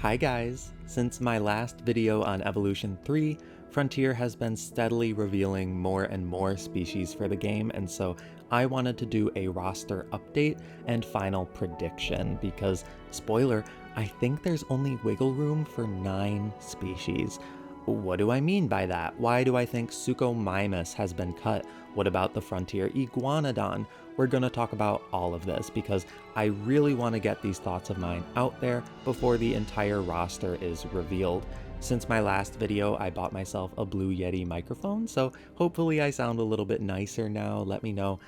Hi guys! Since my last video on Evolution 3, Frontier has been steadily revealing more and more species for the game, and so I wanted to do a roster update and final prediction because, spoiler, I think there's only wiggle room for 9 species. What do I mean by that? Why do I think Suchomimus has been cut? What about the Frontier Iguanodon? We're going to talk about all of this because I really want to get these thoughts of mine out there before the entire roster is revealed. Since my last video, I bought myself a Blue Yeti microphone, so hopefully I sound a little bit nicer now. Let me know.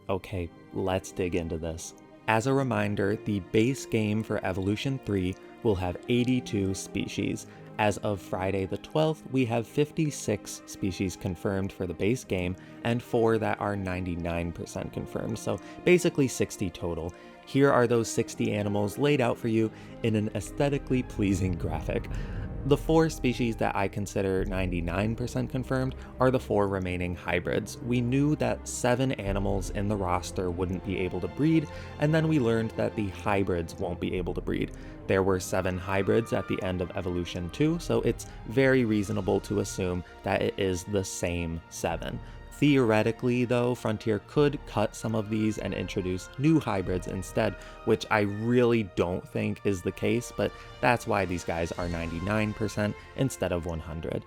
Okay, let's dig into this. As a reminder, the base game for Evolution 3 will have 82 species. As of Friday the 12th, we have 56 species confirmed for the base game, and 4 that are 99% confirmed, so basically 60 total. Here are those 60 animals laid out for you in an aesthetically pleasing graphic. The 4 species that I consider 99% confirmed are the 4 remaining hybrids. We knew that 7 animals in the roster wouldn't be able to breed, and then we learned that the hybrids won't be able to breed. There were 7 hybrids at the end of Evolution 2, so it's very reasonable to assume that it is the same 7. Theoretically, though, Frontier could cut some of these and introduce new hybrids instead, which I really don't think is the case, but that's why these guys are 99% instead of 100.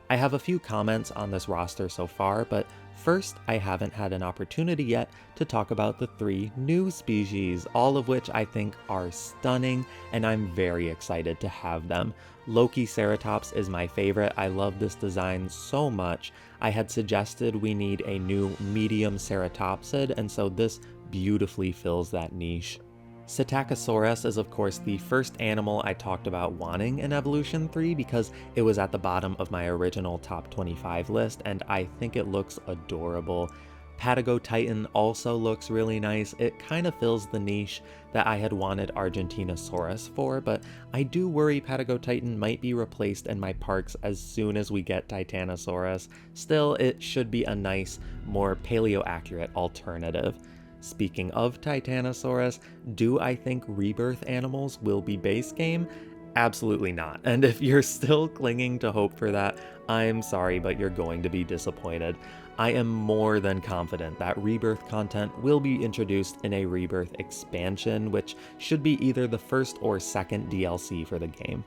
I have a few comments on this roster so far, but first, I haven't had an opportunity yet to talk about the 3 new species, all of which I think are stunning, and I'm very excited to have them. Lokiceratops is my favorite. I love this design so much. I had suggested we need a new medium ceratopsid, and so this beautifully fills that niche. Psittacosaurus is of course the first animal I talked about wanting in Evolution 3 because it was at the bottom of my original top 25 list, and I think it looks adorable. Patagotitan also looks really nice. It kind of fills the niche that I had wanted Argentinosaurus for, but I do worry Patagotitan might be replaced in my parks as soon as we get Titanosaurus. Still, it should be a nice, more paleo-accurate alternative. Speaking of Titanosaurus, do I think rebirth animals will be base game? Absolutely not. And if you're still clinging to hope for that, I'm sorry, but you're going to be disappointed. I am more than confident that rebirth content will be introduced in a rebirth expansion, which should be either the first or second DLC for the game.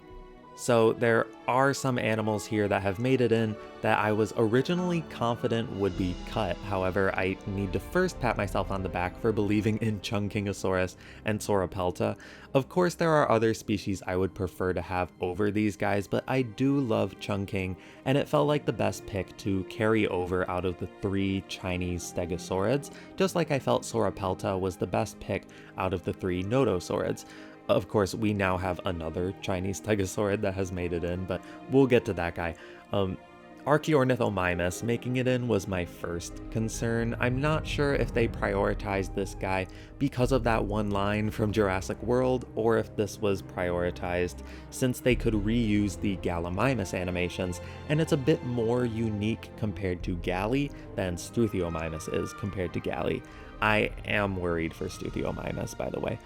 So there are some animals here that have made it in that I was originally confident would be cut. However, I need to first pat myself on the back for believing in Chungkingosaurus and Sauropelta. Of course, there are other species I would prefer to have over these guys, but I do love Chungking, and it felt like the best pick to carry over out of the 3 Chinese stegosaurids, just like I felt Sauropelta was the best pick out of the 3 nodosaurids. Of course, we now have another Chinese stegosaurid that has made it in, but we'll get to that guy. Archaeornithomimus making it in was my first concern. I'm not sure if they prioritized this guy because of that one line from Jurassic World, or if this was prioritized since they could reuse the Gallimimus animations, and it's a bit more unique compared to Galli than Struthiomimus is compared to Galli. I am worried for Struthiomimus, by the way.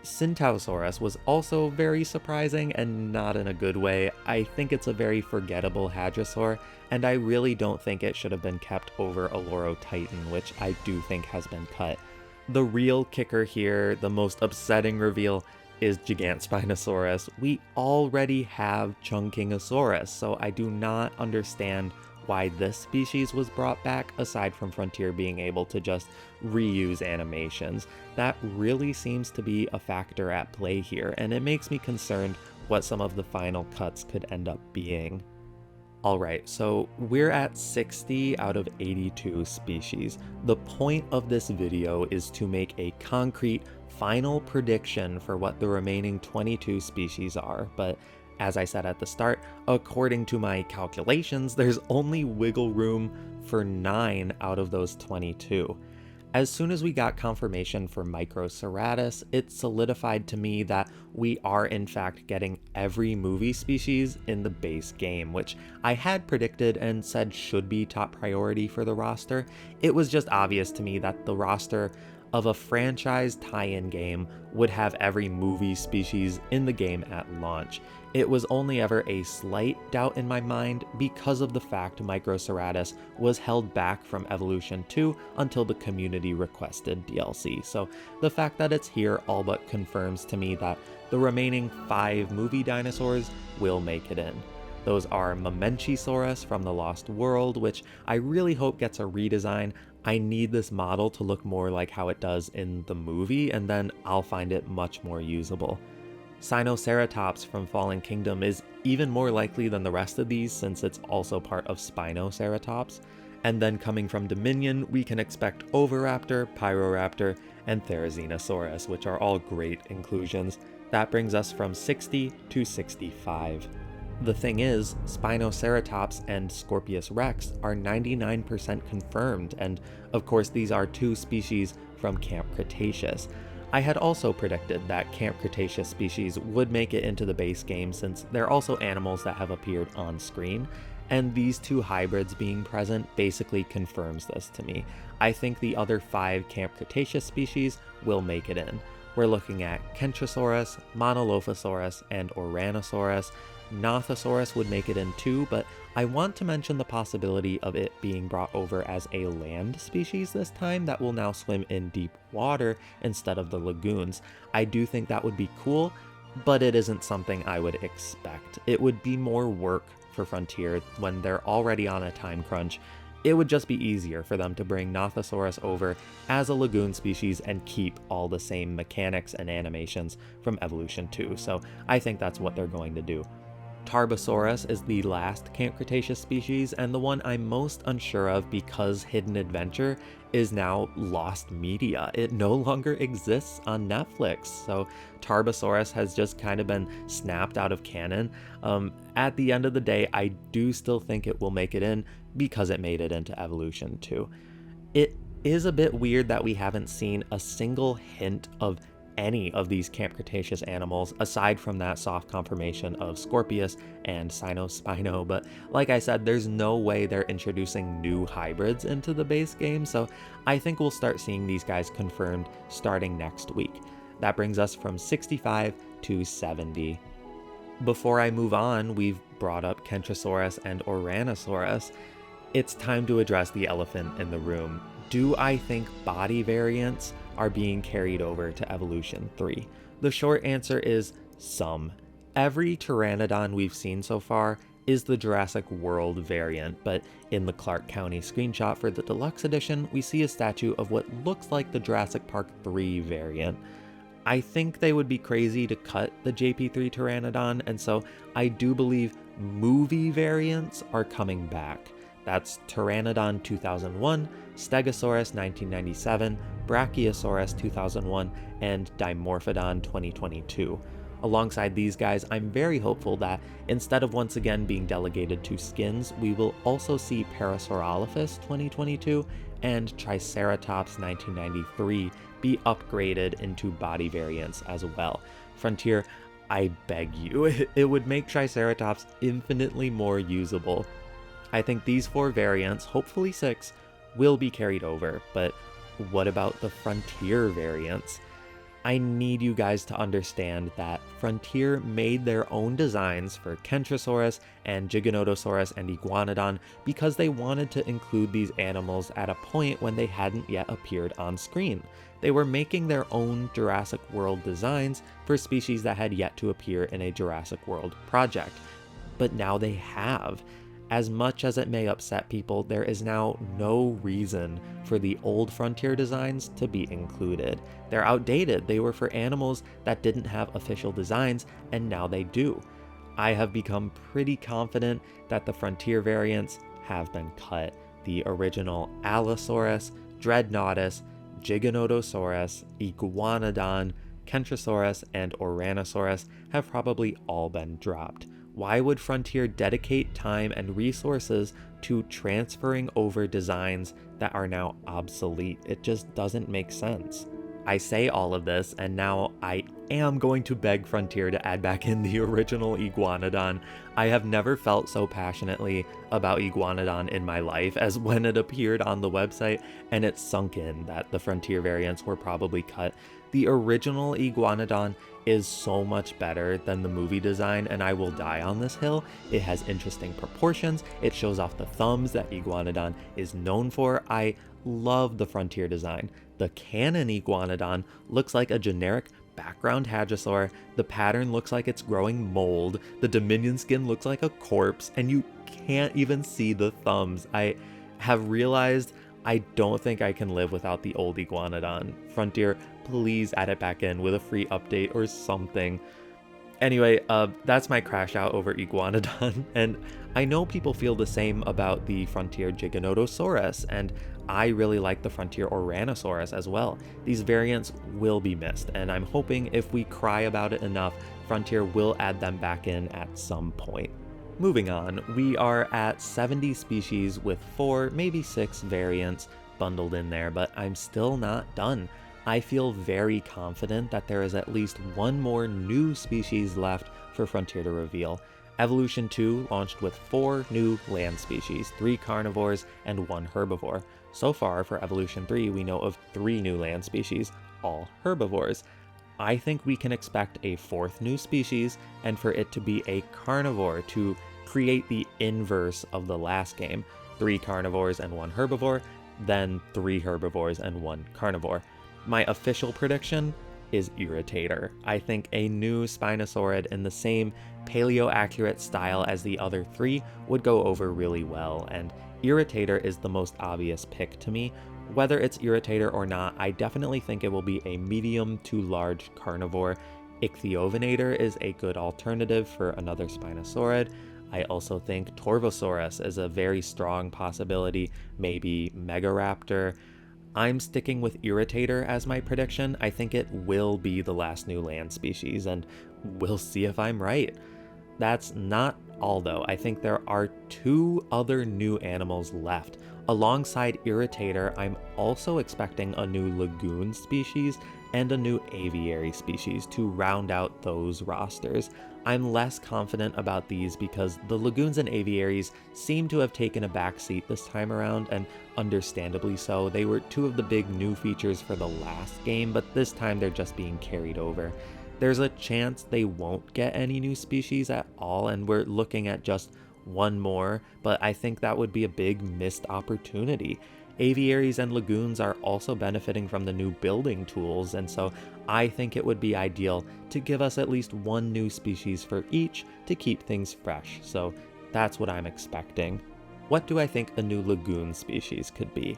Centaurosaurus was also very surprising, and not in a good way. I think it's a very forgettable hadrosaur, and I really don't think it should have been kept over Olorotitan, which I do think has been cut. The real kicker here, the most upsetting reveal, is Gigantspinosaurus. We already have Chungkingosaurus, so I do not understand why this species was brought back, aside from Frontier being able to just reuse animations. That really seems to be a factor at play here, and it makes me concerned what some of the final cuts could end up being. Alright, so we're at 60 out of 82 species. The point of this video is to make a concrete final prediction for what the remaining 22 species are, but as I said at the start, according to my calculations, there's only wiggle room for 9 out of those 22. As soon as we got confirmation for Microceratus, it solidified to me that we are in fact getting every movie species in the base game, which I had predicted and said should be top priority for the roster. It was just obvious to me that the roster of a franchise tie-in game would have every movie species in the game at launch. It was only ever a slight doubt in my mind because of the fact Microceratus was held back from Evolution 2 until the community requested DLC. So the fact that it's here all but confirms to me that the remaining 5 movie dinosaurs will make it in. Those are Mamenchisaurus from The Lost World, which I really hope gets a redesign. I need this model to look more like how it does in the movie, and then I'll find it much more usable. Sinoceratops from Fallen Kingdom is even more likely than the rest of these since it's also part of Spinoceratops. And then coming from Dominion, we can expect Oviraptor, Pyroraptor, and Therizinosaurus, which are all great inclusions. That brings us from 60 to 65. The thing is, Spinoceratops and Scorpius rex are 99% confirmed, and of course these are 2 species from Camp Cretaceous. I had also predicted that Camp Cretaceous species would make it into the base game since they're also animals that have appeared on screen, and these 2 hybrids being present basically confirms this to me. I think the other 5 Camp Cretaceous species will make it in. We're looking at Kentrosaurus, Monolophosaurus, and Oranosaurus. Nothosaurus would make it in too, but I want to mention the possibility of it being brought over as a land species this time that will now swim in deep water instead of the lagoons. I do think that would be cool, but it isn't something I would expect. It would be more work for Frontier when they're already on a time crunch. It would just be easier for them to bring Nothosaurus over as a lagoon species and keep all the same mechanics and animations from Evolution 2, so I think that's what they're going to do. Tarbosaurus is the last Camp Cretaceous species, and the one I'm most unsure of because Hidden Adventure is now lost media. It no longer exists on Netflix, so Tarbosaurus has just kind of been snapped out of canon. At the end of the day, I do still think it will make it in because it made it into Evolution 2. It is a bit weird that we haven't seen a single hint of any of these Camp Cretaceous animals aside from that soft confirmation of Scorpius and Sinospino, but like I said, there's no way they're introducing new hybrids into the base game, so I think we'll start seeing these guys confirmed starting next week. That brings us from 65 to 70. Before I move on, we've brought up Kentrosaurus and Oranosaurus. It's time to address the elephant in the room. Do I think body variants are being carried over to Evolution 3? The short answer is some. Every Pteranodon we've seen so far is the Jurassic World variant, but in the Clark County screenshot for the deluxe edition, we see a statue of what looks like the Jurassic Park 3 variant. I think they would be crazy to cut the JP3 Pteranodon, and so I do believe movie variants are coming back. That's Pteranodon 2001, Stegosaurus 1997, Brachiosaurus 2001, and Dimorphodon 2022. Alongside these guys, I'm very hopeful that instead of once again being delegated to skins, we will also see Parasaurolophus 2022 and Triceratops 1993 be upgraded into body variants as well. Frontier, I beg you, it would make Triceratops infinitely more usable. I think these 4 variants, hopefully 6, will be carried over, but what about the Frontier variants? I need you guys to understand that Frontier made their own designs for Kentrosaurus and Giganotosaurus and Iguanodon because they wanted to include these animals at a point when they hadn't yet appeared on screen. They were making their own Jurassic World designs for species that had yet to appear in a Jurassic World project, but now they have. As much as it may upset people, there is now no reason for the old Frontier designs to be included. They're outdated. They were for animals that didn't have official designs, and now they do. I have become pretty confident that the Frontier variants have been cut. The original Allosaurus, Dreadnoughtus, Giganotosaurus, Iguanodon, Kentrosaurus, and Oranosaurus have probably all been dropped. Why would Frontier dedicate time and resources to transferring over designs that are now obsolete? It just doesn't make sense. I say all of this, and now I am going to beg Frontier to add back in the original Iguanodon. I have never felt so passionately about Iguanodon in my life as when it appeared on the website, and it sunk in that the Frontier variants were probably cut. The original Iguanodon is so much better than the movie design, and I will die on this hill. It has interesting proportions, it shows off the thumbs that Iguanodon is known for. I love the Frontier design. The canon Iguanodon looks like a generic background Hadrosaur, the pattern looks like it's growing mold, the Dominion skin looks like a corpse, and you can't even see the thumbs. I have realized I don't think I can live without the old Iguanodon. Frontier, please add it back in with a free update or something. Anyway, that's my crash out over Iguanodon, and I know people feel the same about the Frontier Giganotosaurus, and I really like the Frontier Oranosaurus as well. These variants will be missed, and I'm hoping if we cry about it enough, Frontier will add them back in at some point. Moving on, we are at 70 species with 4, maybe 6 variants bundled in there, but I'm still not done. I feel very confident that there is at least one more new species left for Frontier to reveal. Evolution 2 launched with 4 new land species, 3 carnivores and 1 herbivore. So far for Evolution 3 we know of 3 new land species, all herbivores. I think we can expect a 4th new species, and for it to be a carnivore to create the inverse of the last game. 3 carnivores and 1 herbivore, then 3 herbivores and 1 carnivore. My official prediction is Irritator. I think a new Spinosaurid in the same paleo-accurate style as the other 3 would go over really well, and Irritator is the most obvious pick to me. Whether it's Irritator or not, I definitely think it will be a medium to large carnivore. Ichthyovenator is a good alternative for another Spinosaurid. I also think Torvosaurus is a very strong possibility, maybe Megaraptor. I'm sticking with Irritator as my prediction. I think it will be the last new land species, and we'll see if I'm right. That's not all though. I think there are 2 other new animals left. Alongside Irritator, I'm also expecting a new lagoon species and a new aviary species to round out those rosters. I'm less confident about these because the lagoons and aviaries seem to have taken a backseat this time around, and understandably so. They were 2 of the big new features for the last game, but this time they're just being carried over. There's a chance they won't get any new species at all, and we're looking at just 1 more, but I think that would be a big missed opportunity. Aviaries and lagoons are also benefiting from the new building tools, and so I think it would be ideal to give us at least 1 new species for each to keep things fresh, so that's what I'm expecting. What do I think a new lagoon species could be?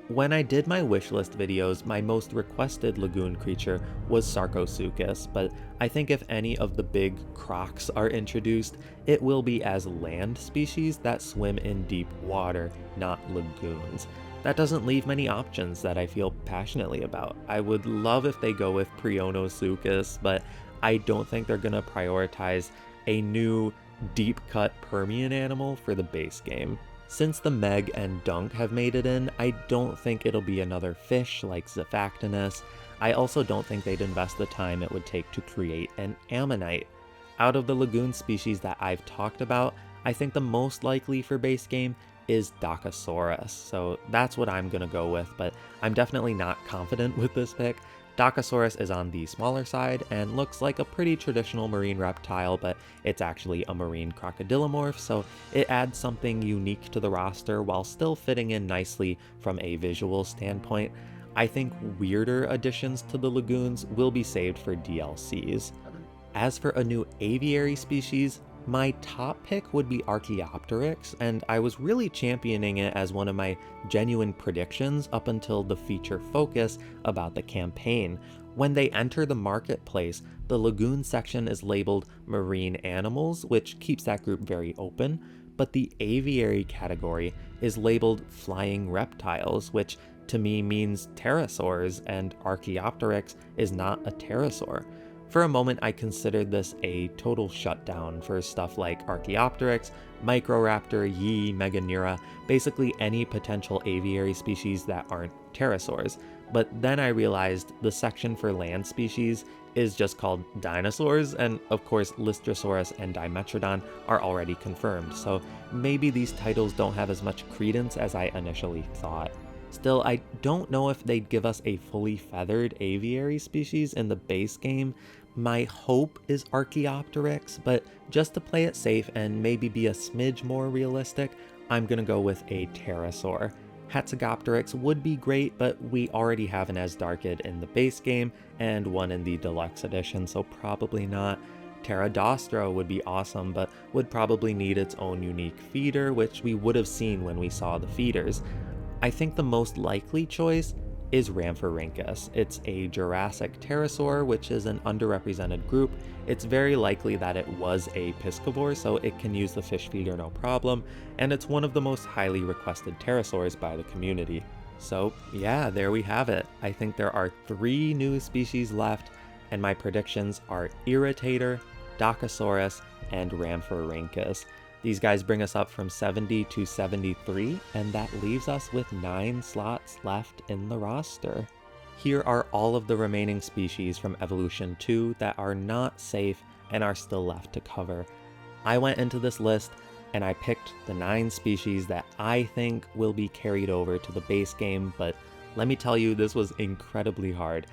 When I did my wishlist videos, my most requested lagoon creature was Sarcosuchus, but I think if any of the big crocs are introduced, it will be as land species that swim in deep water, not lagoons. That doesn't leave many options that I feel passionately about. I would love if they go with Prionosuchus, but I don't think they're gonna prioritize a new deep-cut Permian animal for the base game. Since the Meg and Dunk have made it in, I don't think it'll be another fish like Zephactinus. I also don't think they'd invest the time it would take to create an ammonite. Out of the lagoon species that I've talked about, I think the most likely for base game is Dacosaurus, so that's what I'm gonna go with, but I'm definitely not confident with this pick. Dacosaurus is on the smaller side and looks like a pretty traditional marine reptile, but it's actually a marine crocodilomorph, so it adds something unique to the roster while still fitting in nicely from a visual standpoint. I think weirder additions to the lagoons will be saved for DLCs. As for a new aviary species, my top pick would be Archaeopteryx, and I was really championing it as one of my genuine predictions up until the feature focus about the campaign. When they enter the marketplace, the lagoon section is labeled marine animals, which keeps that group very open, but the aviary category is labeled flying reptiles, which to me means pterosaurs, and Archaeopteryx is not a pterosaur. For a moment, I considered this a total shutdown for stuff like Archaeopteryx, Microraptor, Yi, Meganeura, basically any potential aviary species that aren't pterosaurs. but then I realized the section for land species is just called dinosaurs, and of course Lystrosaurus and Dimetrodon are already confirmed, so maybe these titles don't have as much credence as I initially thought. Still, I don't know if they'd give us a fully feathered aviary species in the base game. My hope is Archaeopteryx, but just to play it safe and maybe be a smidge more realistic, I'm gonna go with a pterosaur. Hatzegopteryx would be great, but we already have an Asdarchid in the base game and one in the deluxe edition, so probably not. Pterodostro would be awesome, but would probably need its own unique feeder, which we would have seen when we saw the feeders. I think the most likely choice is Rhamphorhynchus. It's a Jurassic pterosaur, which is an underrepresented group. It's very likely that it was a piscivore, so it can use the fish feeder no problem, and it's one of the most highly requested pterosaurs by the community. So yeah, there we have it. I think there are 3 new species left, and my predictions are Irritator, Docosaurus, and Rhamphorhynchus. These guys bring us up from 70 to 73, and that leaves us with 9 slots left in the roster. Here are all of the remaining species from Evolution 2 that are not safe and are still left to cover. I went into this list and I picked the 9 species that I think will be carried over to the base game, but let me tell you, this was incredibly hard.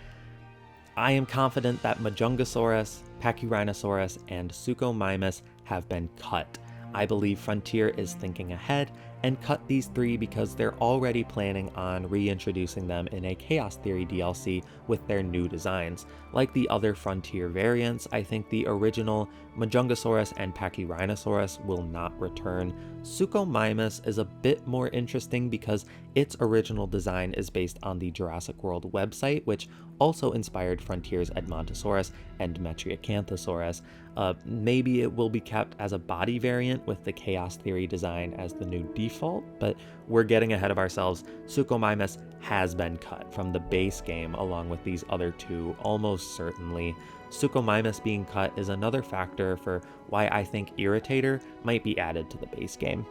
I am confident that Majungasaurus, Pachyrhinosaurus, and Suchomimus have been cut. I believe Frontier is thinking ahead and cut these 3 because they're already planning on reintroducing them in a Chaos Theory DLC with their new designs. Like the other Frontier variants, I think the original Majungasaurus and Pachyrhinosaurus will not return. Suchomimus is a bit more interesting because its original design is based on the Jurassic World website, which also inspired Frontier's Edmontosaurus and Metriacanthosaurus. Maybe it will be kept as a body variant with the Chaos Theory design as the new default, but we're getting ahead of ourselves. Suchomimus has been cut from the base game along with these other 2, almost certainly. Suchomimus being cut is another factor for why I think Irritator might be added to the base game.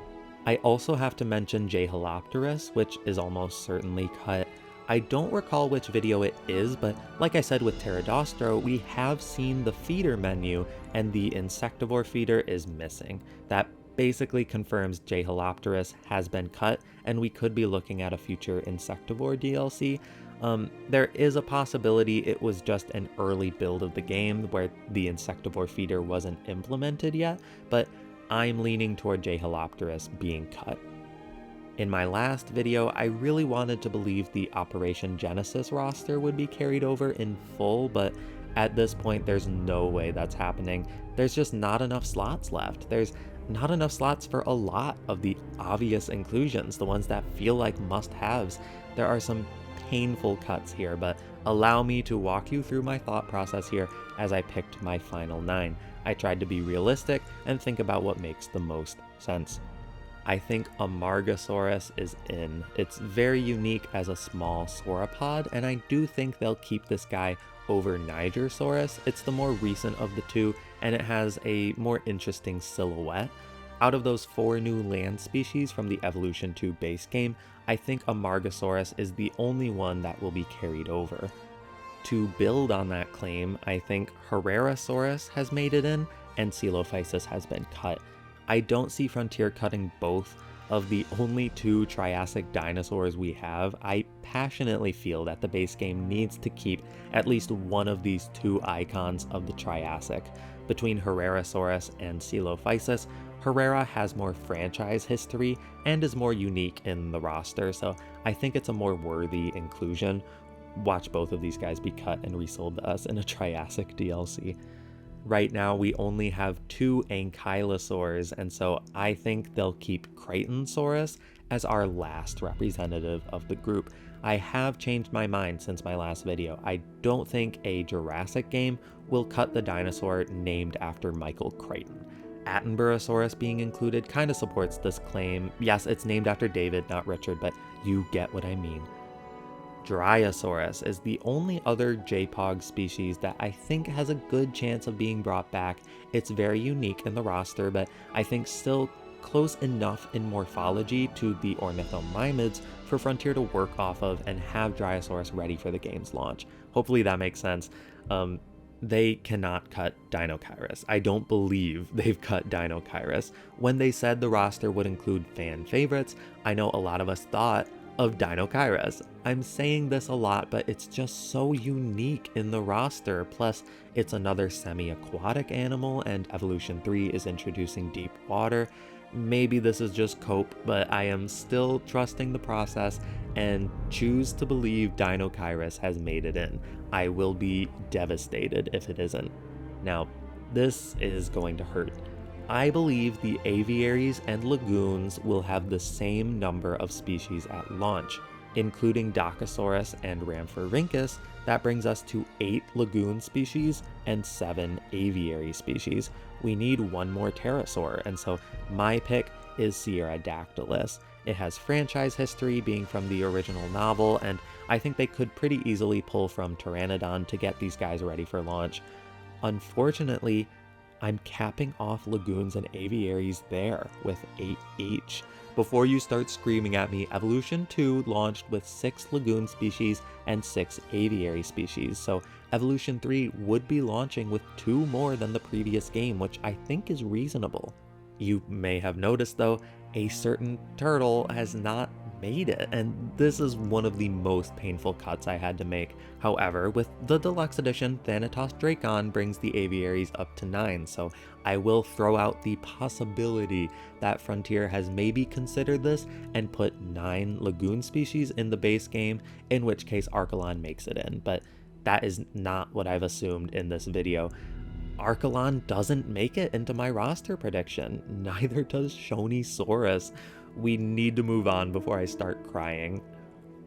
I also have to mention Jehalopterus, which is almost certainly cut. I don't recall which video it is, but like I said with Pterodostro, we have seen the feeder menu and the insectivore feeder is missing. That basically confirms Jehalopterus has been cut and we could be looking at a future insectivore DLC. There is a possibility it was just an early build of the game where the insectivore feeder wasn't implemented yet, but I'm leaning toward Jehalopterus being cut. In my last video, I really wanted to believe the Operation Genesis roster would be carried over in full, but at this point there's no way that's happening. There's just not enough slots left. There's not enough slots for a lot of the obvious inclusions, the ones that feel like must-haves. There are some painful cuts here, but allow me to walk you through my thought process here as I picked my final 9. I tried to be realistic and think about what makes the most sense. I think Amargasaurus is in. It's very unique as a small sauropod, and I do think they'll keep this guy over Nigersaurus. It's the more recent of the 2, and it has a more interesting silhouette. Out of those 4 new land species from the Evolution 2 base game, I think Amargasaurus is the only one that will be carried over. To build on that claim, I think Herrerasaurus has made it in, and Coelophysis has been cut. I don't see Frontier cutting both. Of the only 2 Triassic dinosaurs we have, I passionately feel that the base game needs to keep at least one of these 2 icons of the Triassic. Between Herrerasaurus and Coelophysis, Herrera has more franchise history and is more unique in the roster, so I think it's a more worthy inclusion. Watch both of these guys be cut and resold to us in a Triassic DLC. Right now, we only have 2 Ankylosaurs, and so I think they'll keep Crichtonsaurus as our last representative of the group. I have changed my mind since my last video. I don't think a Jurassic game will cut the dinosaur named after Michael Crichton. Attenboroughsaurus being included kind of supports this claim. Yes, it's named after David, not Richard, but you get what I mean. Dryosaurus is the only other JPOG species that I think has a good chance of being brought back. It's very unique in the roster, but I think still close enough in morphology to the ornithomimids for Frontier to work off of and have Dryosaurus ready for the game's launch. Hopefully that makes sense. They cannot cut Deinonychus. I don't believe they've cut Deinonychus. When they said the roster would include fan favorites, I know a lot of us thought of Deinonychus. I'm saying this a lot, but it's just so unique in the roster. Plus, it's another semi-aquatic animal, and Evolution 3 is introducing deep water. Maybe this is just cope, but I am still trusting the process and choose to believe Deinonychus has made it in. I will be devastated if it isn't. Now, this is going to hurt. I believe the aviaries and lagoons will have the same number of species at launch, including Docosaurus and Rhamphorhynchus. That brings us to 8 lagoon species and 7 aviary species. We need one more pterosaur, and so my pick is Sierradactylus. It has franchise history being from the original novel, and I think they could pretty easily pull from Pteranodon to get these guys ready for launch. Unfortunately, I'm capping off lagoons and aviaries there with 8 each. Before you start screaming at me, Evolution 2 launched with 6 lagoon species and 6 aviary species, so Evolution 3 would be launching with 2 more than the previous game, which I think is reasonable. You may have noticed though, a certain turtle has not made it, and this is one of the most painful cuts I had to make. However, with the deluxe edition, Thanatos Dracon brings the aviaries up to 9, so I will throw out the possibility that Frontier has maybe considered this and put 9 lagoon species in the base game, in which case Archelon makes it in, but that is not what I've assumed in this video. Archelon doesn't make it into my roster prediction, neither does Shonisaurus. We need to move on before I start crying.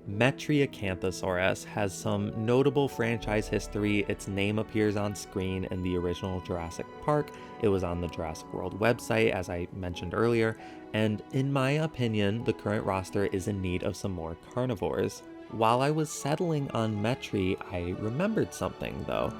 Metriacanthosaurus has some notable franchise history. Its name appears on screen in the original Jurassic Park. It was on the Jurassic World website, as I mentioned earlier, and in my opinion, the current roster is in need of some more carnivores. While I was settling on Metri, I remembered something though.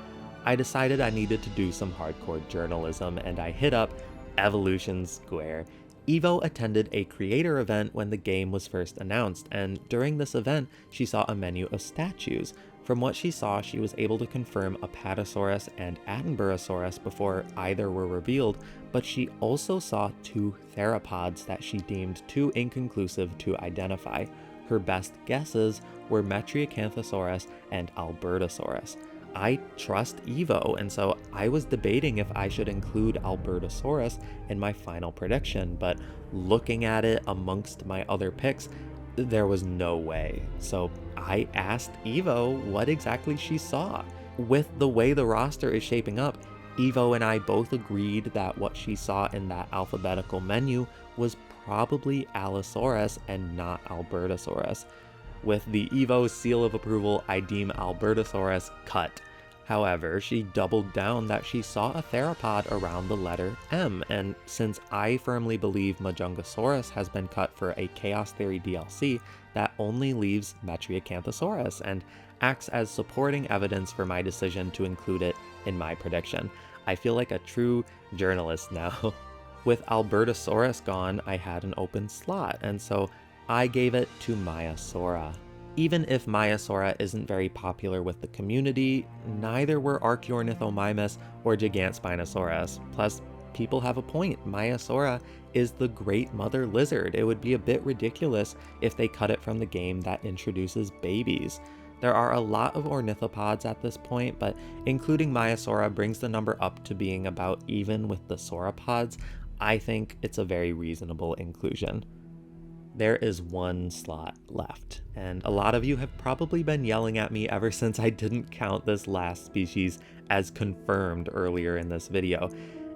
I decided I needed to do some hardcore journalism, and I hit up Evolution Square. Evo attended a creator event when the game was first announced, and during this event, she saw a menu of statues. From what she saw, she was able to confirm Apatosaurus and Attenborosaurus before either were revealed, but she also saw 2 theropods that she deemed too inconclusive to identify. Her best guesses were Metriacanthosaurus and Albertosaurus. I trust Evo, and so I was debating if I should include Albertosaurus in my final prediction, but looking at it amongst my other picks, there was no way. So I asked Evo what exactly she saw. With the way the roster is shaping up, Evo and I both agreed that what she saw in that alphabetical menu was probably Allosaurus and not Albertosaurus. With the Evo seal of approval, I deem Albertosaurus cut. However, she doubled down that she saw a theropod around the letter M, and since I firmly believe Majungasaurus has been cut for a Chaos Theory DLC, that only leaves Metriacanthosaurus and acts as supporting evidence for my decision to include it in my prediction. I feel like a true journalist now. With Albertosaurus gone, I had an open slot, and so I gave it to Maiasaura. Even if Maiasaura isn't very popular with the community, neither were Archaeornithomimus or Gigantspinosaurus. Plus, people have a point. Maiasaura is the great mother lizard. It would be a bit ridiculous if they cut it from the game that introduces babies. There are a lot of ornithopods at this point, but including Maiasaura brings the number up to being about even with the sauropods. I think it's a very reasonable inclusion. There is 1 slot left, and a lot of you have probably been yelling at me ever since I didn't count this last species as confirmed earlier in this video.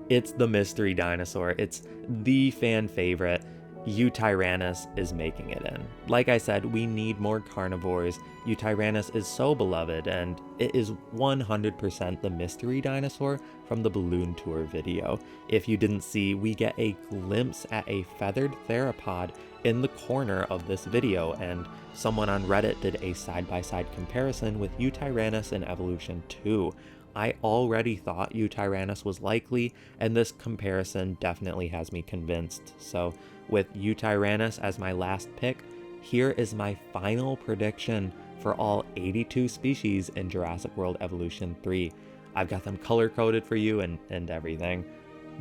It's the mystery dinosaur. It's the fan favorite. Eutyrannus is making it in. Like I said, we need more carnivores. Eutyrannus is so beloved, and it is 100% the mystery dinosaur from the Balloon Tour video. If you didn't see, we get a glimpse at a feathered theropod in the corner of this video, and someone on Reddit did a side-by-side comparison with Eutyrannus in Evolution 2. I already thought Utyrannus was likely, and this comparison definitely has me convinced. So with Utyrannus as my last pick, here is my final prediction for all 82 species in Jurassic World Evolution 3. I've got them color-coded for you and everything.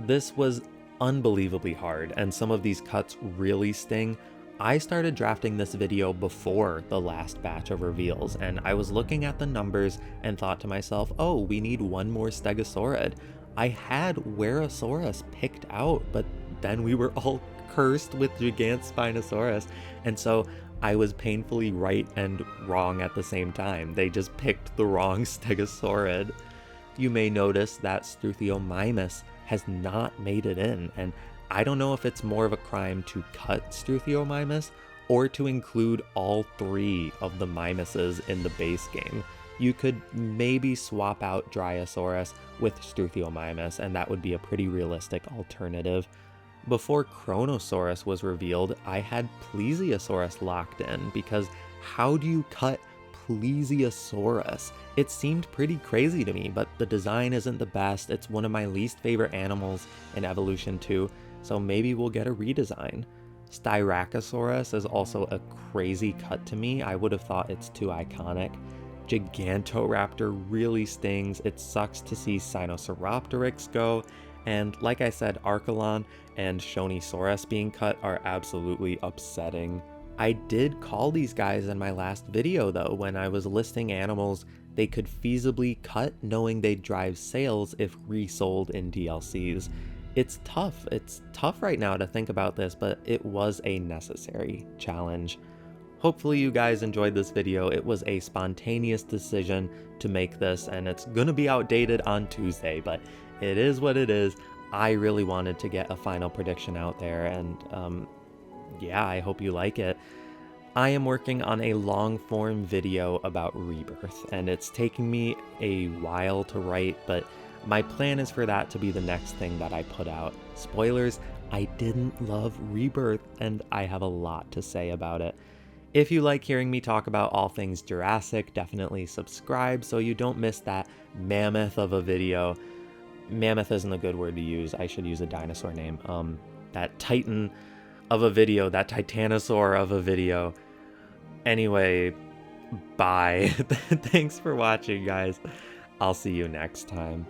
This was unbelievably hard, and some of these cuts really sting. I started drafting this video before the last batch of reveals, and I was looking at the numbers and thought to myself, oh, we need one more Stegosaurid. I had Werosaurus picked out, but then we were all cursed with Gigantspinosaurus, and so I was painfully right and wrong at the same time. They just picked the wrong Stegosaurid. You may notice that Struthiomimus has not made it in, and I don't know if it's more of a crime to cut Struthiomimus or to include all 3 of the Mimuses in the base game. You could maybe swap out Dryosaurus with Struthiomimus, and that would be a pretty realistic alternative. Before Chronosaurus was revealed, I had Plesiosaurus locked in, because how do you cut Plesiosaurus? It seemed pretty crazy to me, but the design isn't the best. It's one of my least favorite animals in Evolution 2, so maybe we'll get a redesign. Styracosaurus is also a crazy cut to me. I would have thought it's too iconic. Gigantoraptor really stings. It sucks to see Sinosauropteryx go, and like I said, Archelon and Shonisaurus being cut are absolutely upsetting. I did call these guys in my last video though, when I was listing animals they could feasibly cut knowing they'd drive sales if resold in DLCs. It's tough right now to think about this, but it was a necessary challenge. Hopefully you guys enjoyed this video. It was a spontaneous decision to make this, and it's gonna be outdated on Tuesday, but it is what it is. I really wanted to get a final prediction out there, and yeah, I hope you like it. I am working on a long-form video about Rebirth, and it's taking me a while to write, but my plan is for that to be the next thing that I put out. Spoilers, I didn't love Rebirth, and I have a lot to say about it. If you like hearing me talk about all things Jurassic, definitely subscribe so you don't miss that mammoth of a video. Mammoth isn't a good word to use. I should use a dinosaur name. That titan of a video, that titanosaur of a video. Anyway, bye. Thanks for watching, guys. I'll see you next time.